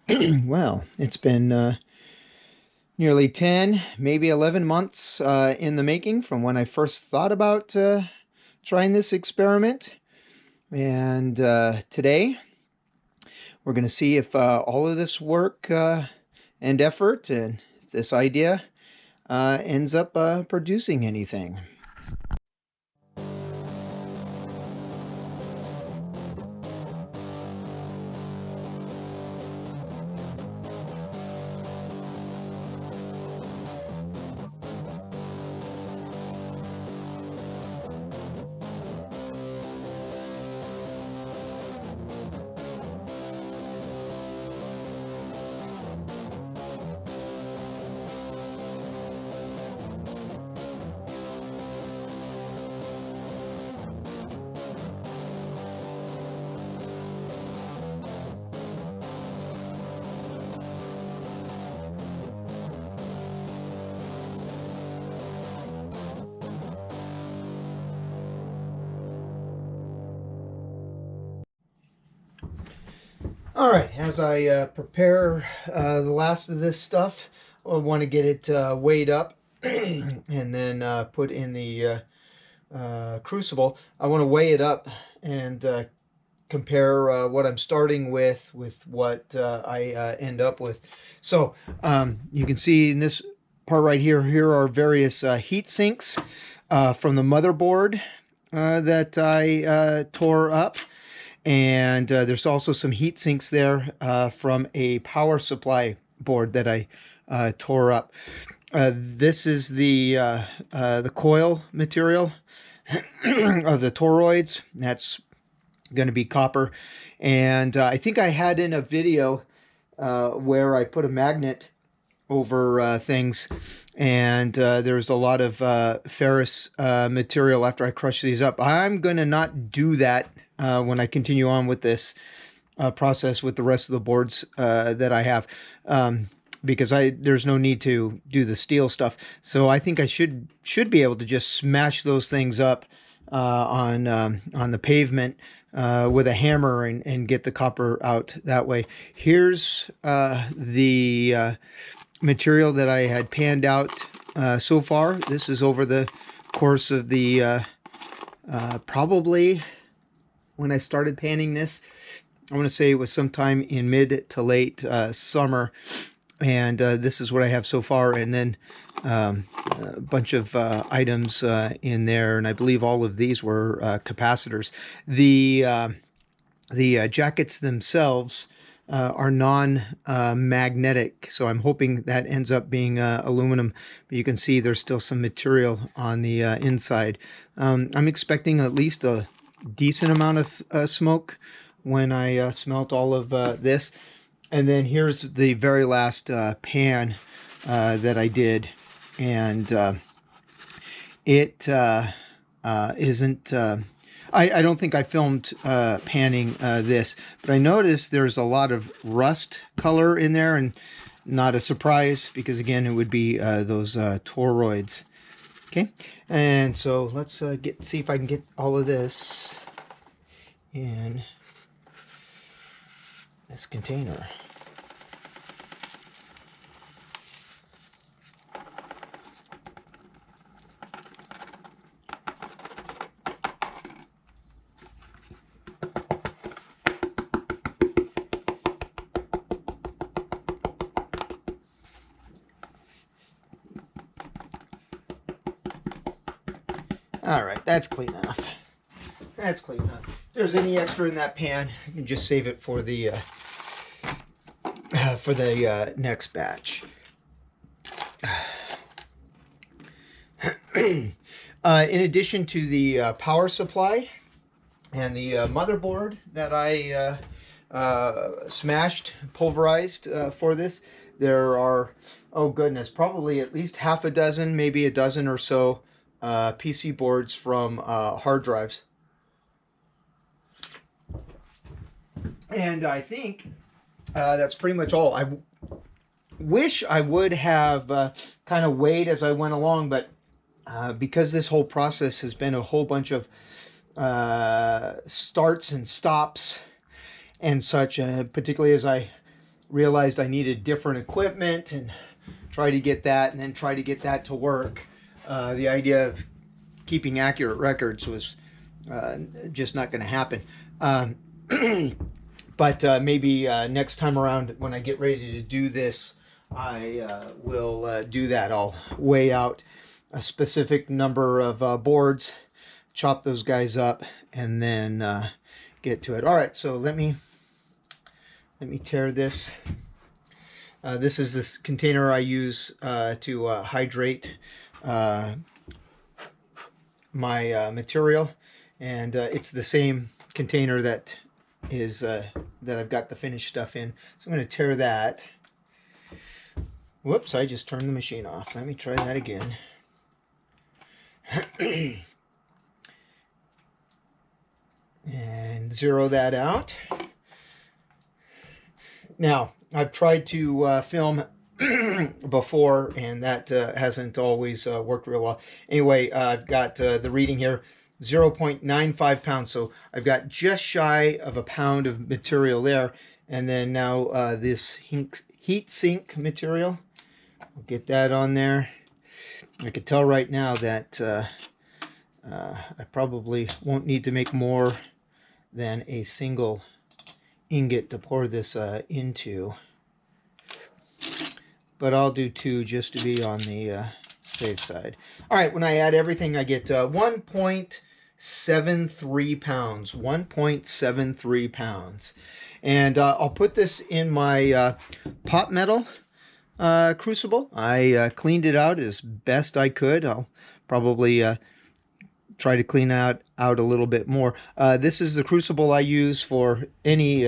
Well, it's been nearly 10, maybe 11 months in the making from when I first thought about trying this experiment. And today we're going to see if all of this work and effort and if this idea ends up producing anything. All right, as I prepare the last of this stuff, I want to get it weighed up and then put in the crucible. I want to weigh it up and compare what I'm starting with what I end up with. So you can see in this part right here, here are various heat sinks from the motherboard that I tore up. And there's also some heat sinks there from a power supply board that I tore up. This is the coil material of the toroids. That's going to be copper. And I think I had in a video where I put a magnet over things, and there's a lot of ferrous material after I crush these up. I'm going to not do that when I continue on with this process with the rest of the boards that I have, because there's no need to do the steel stuff. So I think I should be able to just smash those things up on the pavement with a hammer and get the copper out that way. Here's the material that I had panned out so far. This is over the course of the probably when I started panning this, I want to say it was sometime in mid to late summer, and this is what I have so far. And then a bunch of items in there, and I believe all of these were capacitors. The jackets themselves are non-magnetic, so I'm hoping that ends up being aluminum, but you can see there's still some material on the inside. I'm expecting at least a decent amount of smoke when I smelt all of this. And then here's the very last pan that I did, and it isn't I don't think I filmed panning this, but I noticed there's a lot of rust color in there, and not a surprise because again it would be those toroids. Okay, and so let's see if I can get all of this in this container. All right, that's clean enough. That's clean enough. If there's any extra in that pan, you can just save it for the next batch. In addition to the power supply and the motherboard that I smashed, pulverized for this, there are, oh goodness, probably at least half a dozen, maybe a dozen or so PC boards from hard drives. And I think that's pretty much all. I wish I would have kind of weighed as I went along, but because this whole process has been a whole bunch of starts and stops and such, particularly as I realized I needed different equipment and try to get that, and then try to get that to work. The idea of keeping accurate records was just not going to happen. But maybe next time around when I get ready to do this, I will do that. I'll weigh out a specific number of boards, chop those guys up, and then get to it. All right, so let me tear this. This is this container I use to hydrate my material, and it's the same container that is that I've got the finished stuff in. So I'm going to tear that. Whoops, I just turned the machine off. Let me try that again. And zero that out. Now, I've tried to film before, and that hasn't always worked real well. Anyway, I've got the reading here, 0.95 pounds. So I've got just shy of a pound of material there. And then now this heat sink material, I'll get that on there. I can tell right now that I probably won't need to make more than a single ingot to pour this into, but I'll do 2 just to be on the safe side. All right, when I add everything, I get 1.73 pounds. 1.73 pounds. And I'll put this in my pot metal crucible. I cleaned it out as best I could. I'll probably try to clean out a little bit more. This is the crucible I use for any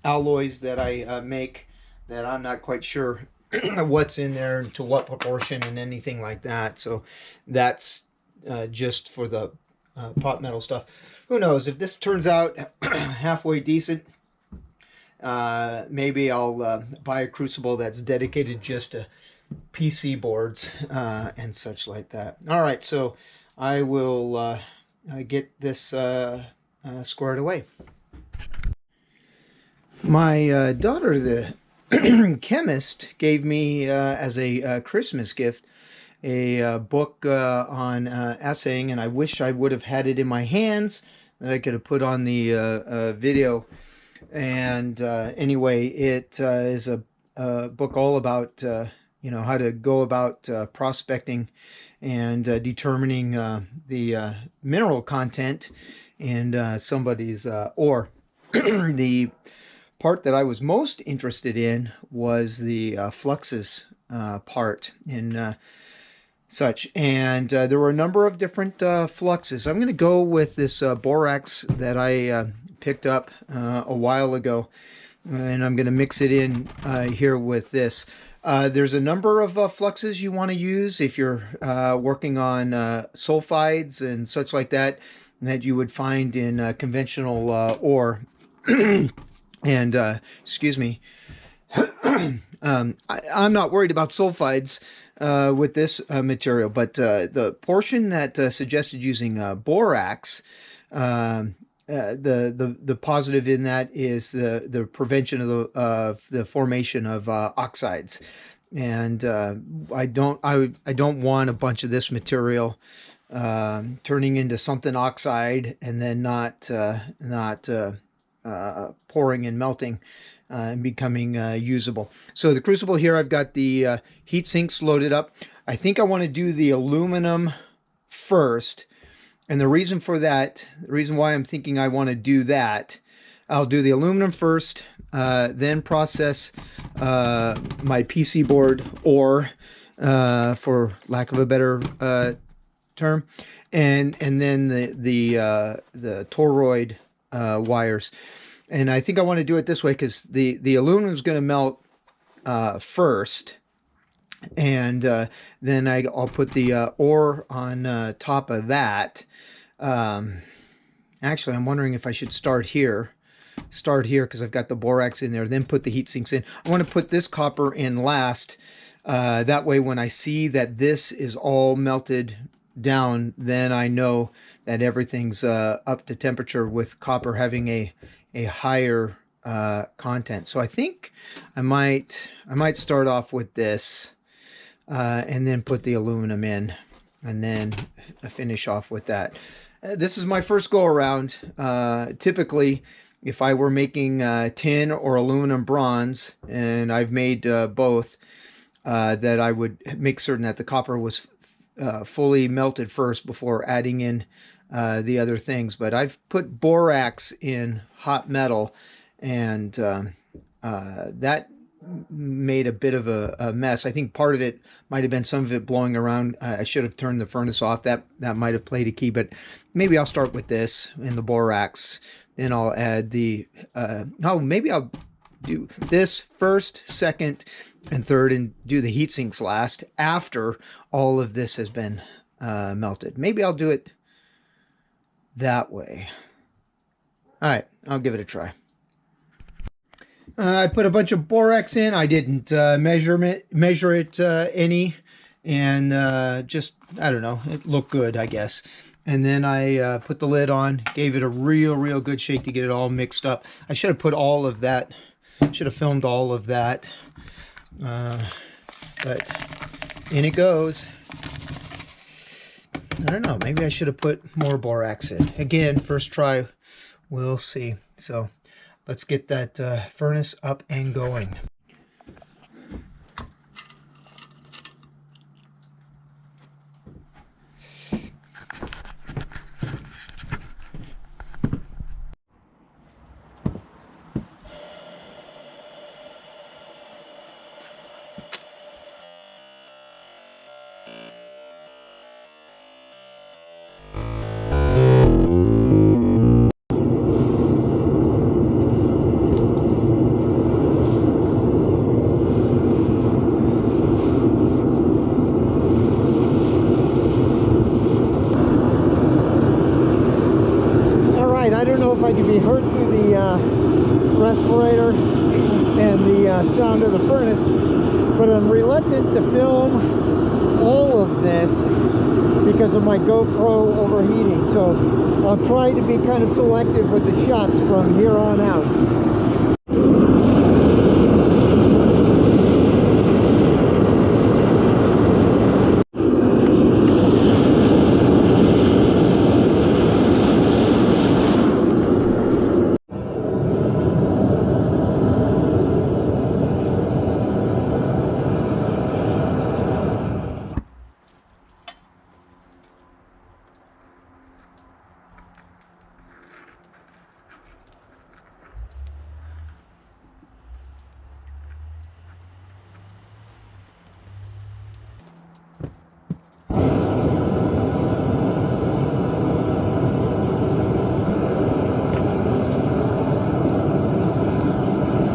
alloys that I make that I'm not quite sure what's in there and to what proportion and anything like that. So that's just for the pot metal stuff. Who knows, if this turns out halfway decent, maybe I'll buy a crucible that's dedicated just to PC boards and such like that. All right, so I will get this squared away. My daughter, the chemist, gave me as a Christmas gift a book on assaying, and I wish I would have had it in my hands that I could have put on the video. And anyway, it is a book all about how to go about prospecting and determining the mineral content in somebody's ore. The part that I was most interested in was the fluxes part in such, and there were a number of different fluxes. I'm going to go with this borax that I picked up a while ago, and I'm going to mix it in here with this. There's a number of fluxes you want to use if you're working on sulfides and such like that you would find in conventional ore. And excuse me, I'm not worried about sulfides with this material, but the portion that suggested using borax, the positive in that is the prevention of the formation of oxides, and I don't want a bunch of this material turning into something oxide and then not pouring and melting and becoming usable. So the crucible here, I've got the heat sinks loaded up. I think I want to do the aluminum first. And the reason for that, the reason why I'm thinking I want to do that, I'll do the aluminum first, then process my PC board ore, for lack of a better term, and then the toroid wires. And I think I want to do it this way because the aluminum is going to melt first, and then I'll put the ore on top of that. Actually, I'm wondering if I should start here because I've got the borax in there, then put the heat sinks in. I want to put this copper in last. That way when I see that this is all melted down, then I know that everything's up to temperature, with copper having a higher content. So I think I might start off with this and then put the aluminum in, and then finish off with that. This is my first go around. Typically, if I were making tin or aluminum bronze, and I've made both, that I would make certain that the copper was fully melted first before adding in the other things. But I've put borax in hot metal, and that made a bit of a mess. I think part of it might have been some of it blowing around. I should have turned the furnace off. That might have played a key, but maybe I'll start with this in the borax. Then I'll add the, maybe I'll do this first, second, and third, and do the heat sinks last after all of this has been melted. Maybe I'll do it that way. All right, I'll give it a try. I put a bunch of borax in. I didn't measure it any, and just, I don't know, it looked good, I guess. And then I put the lid on, gave it a real good shake to get it all mixed up. I should have put all of that, should have filmed all of that, but in it goes. I don't know, maybe I should have put more borax in. Again, first try, we'll see. So let's get that furnace up and going. I don't know if I can be heard through the respirator and the sound of the furnace, but I'm reluctant to film all of this because of my GoPro overheating. So I'll try to be kind of selective with the shots from here on out.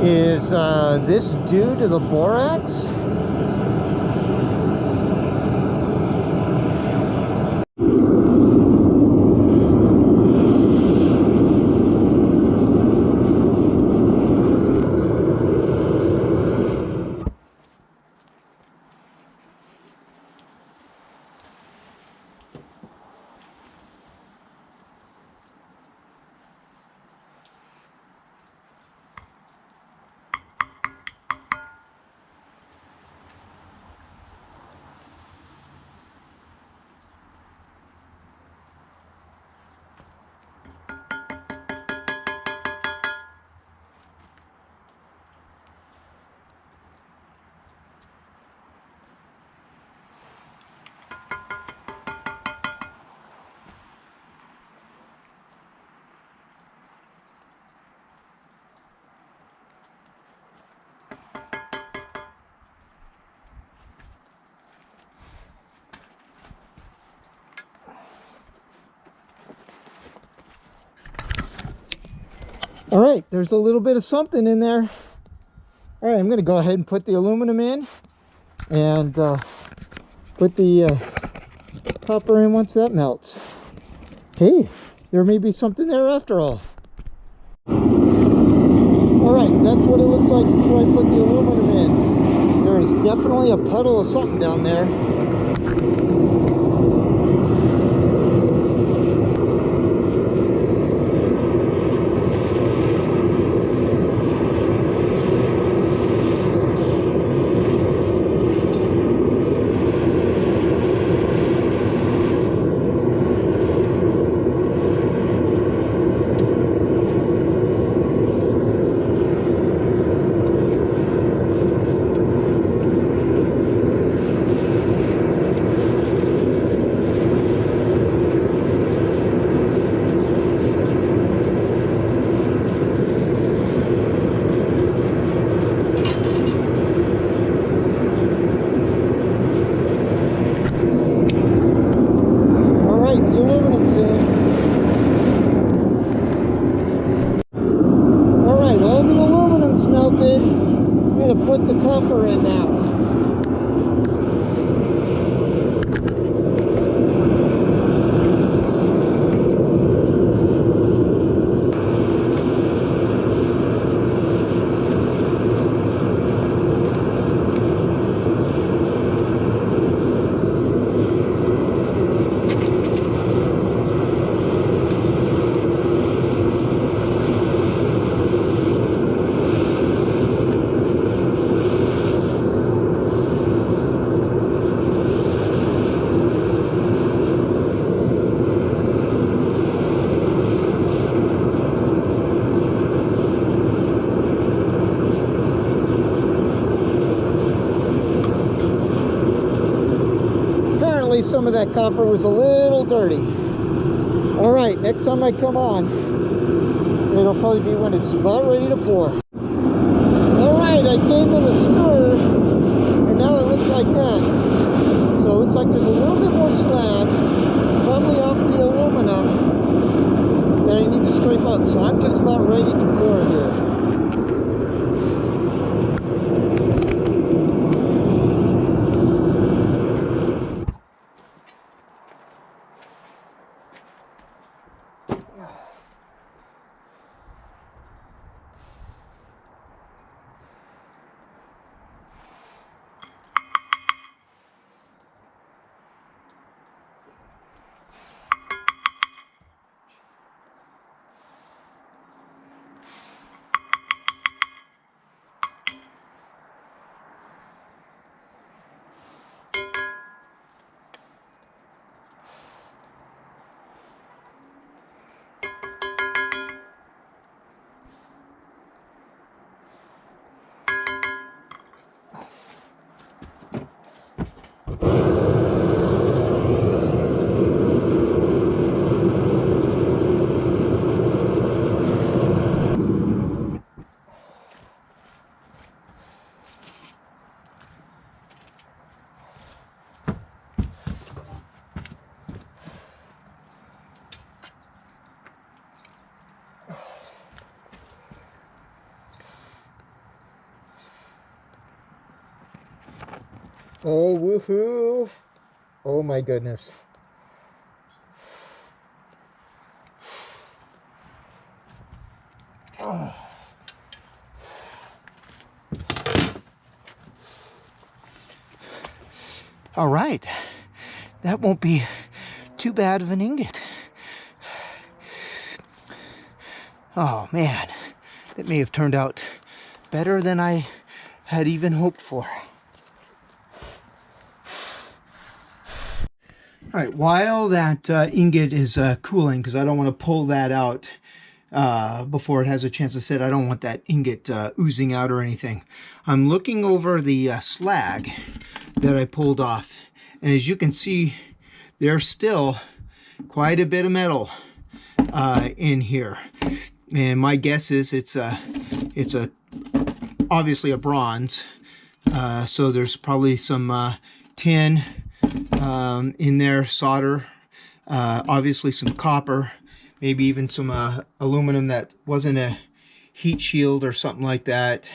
Is this due to the borax? All right, there's a little bit of something in there. All right, I'm going to go ahead and put the aluminum in and put the copper in once that melts. Hey, there may be something there after all. All right, that's what it looks like before I put the aluminum in. There's definitely a puddle of something down there. I'm gonna put the copper in now. Some of that copper was a little dirty. All right, next time I come on, it'll probably be when it's about ready to pour. All right, I gave it a stir, and now it looks like that. So it looks like there's a little bit more slag, probably off the aluminum, that I need to scrape out. So I'm just about ready to pour here. Oh, woohoo. Oh my goodness. Oh. All right. That won't be too bad of an ingot. Oh man, that may have turned out better than I had even hoped for. All right, while that ingot is cooling, because I don't want to pull that out before it has a chance to sit. I don't want that ingot oozing out or anything. I'm looking over the slag that I pulled off, and as you can see, there's still quite a bit of metal in here. And my guess is it's obviously a bronze, so there's probably some tin in there, solder, obviously some copper, maybe even some aluminum that wasn't a heat shield or something like that.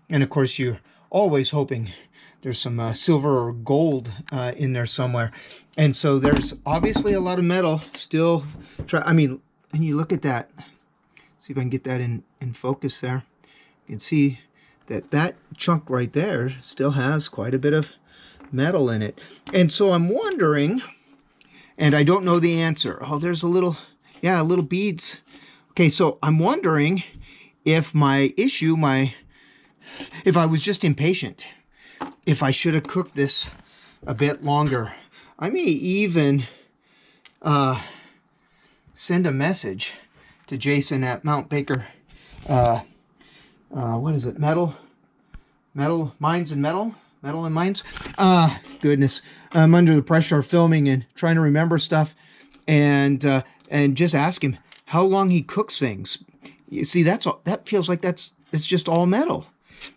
And of course, you're always hoping there's some silver or gold in there somewhere. And so there's obviously a lot of metal still. I mean, and you look at that. See if I can get that in focus there. You can see that that chunk right there still has quite a bit of metal in it. And so I'm wondering, and I don't know the answer. Oh, there's a little, yeah, little beads. Okay, so I'm wondering if my issue, if I was just impatient, if I should have cooked this a bit longer. I may even send a message to Jason at Mount Baker, what is it, Metal Mines and Metal and Mines. Goodness, I'm under the pressure of filming and trying to remember stuff, and just ask him how long he cooks things. You see, that feels like it's just all metal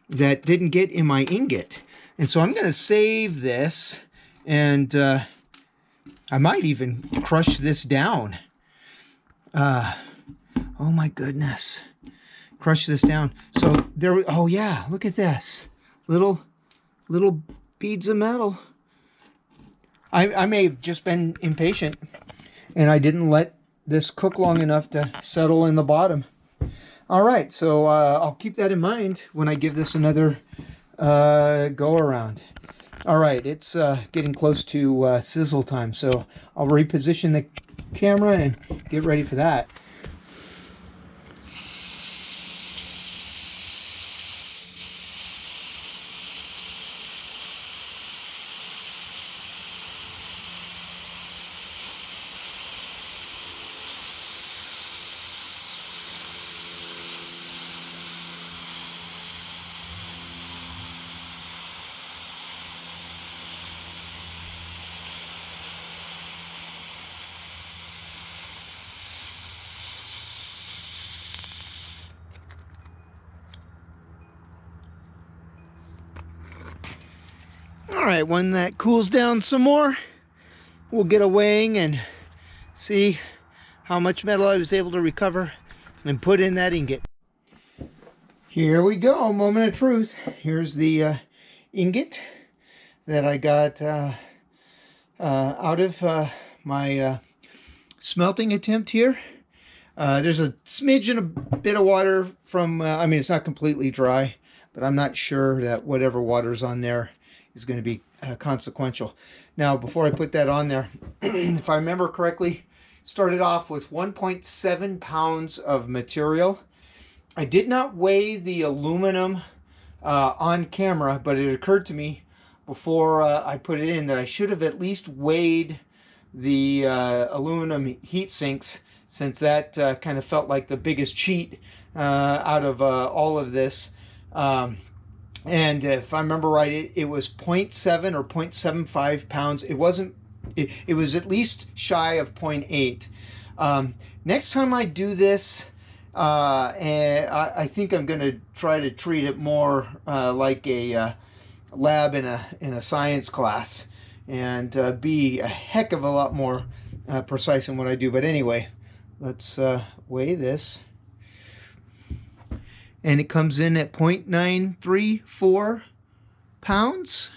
that didn't get in my ingot. And so I'm going to save this, and I might even crush this down. Oh my goodness. Crush this down. So there, oh yeah, look at this. little beads of metal. I may have just been impatient and I didn't let this cook long enough to settle in the bottom. All right, so I'll keep that in mind when I give this another go around. All right, it's getting close to sizzle time, so I'll reposition the camera and get ready for that. All right, when that cools down some more, we'll get a weighing and see how much metal I was able to recover and put in that ingot. Here we go, moment of truth. Here's the ingot that I got out of my smelting attempt here. There's a smidge and a bit of water from, I mean, it's not completely dry, but I'm not sure that whatever water's on there is going to be consequential. Now, before I put that on there, if I remember correctly, started off with 1.7 pounds of material. I did not weigh the aluminum on camera, but it occurred to me before I put it in that I should have at least weighed the aluminum heat sinks, since that kind of felt like the biggest cheat out of all of this. And if I remember right, it was 0.7 or 0.75 pounds. It wasn't, it was at least shy of 0.8. Next time I do this, and I think I'm going to try to treat it more like a lab in a science class, and be a heck of a lot more precise in what I do. But anyway, let's weigh this. And it comes in at 0.934 pounds.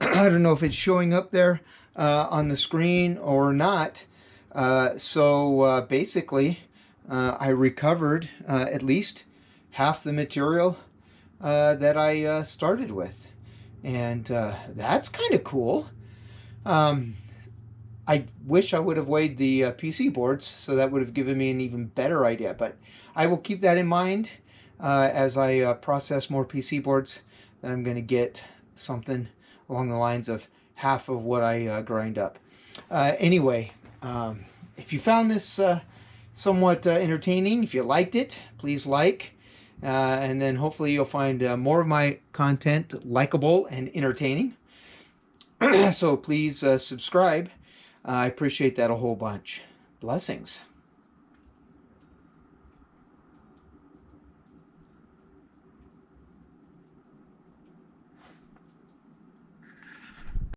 I don't know if it's showing up there on the screen or not. So basically, I recovered at least half the material that I started with. And that's kind of cool. I wish I would have weighed the PC boards, so that would have given me an even better idea. But I will keep that in mind. As I process more PC boards, then I'm going to get something along the lines of half of what I grind up. Anyway, if you found this somewhat entertaining, if you liked it, please like. And then hopefully you'll find more of my content likable and entertaining. So please subscribe. I appreciate that a whole bunch. Blessings.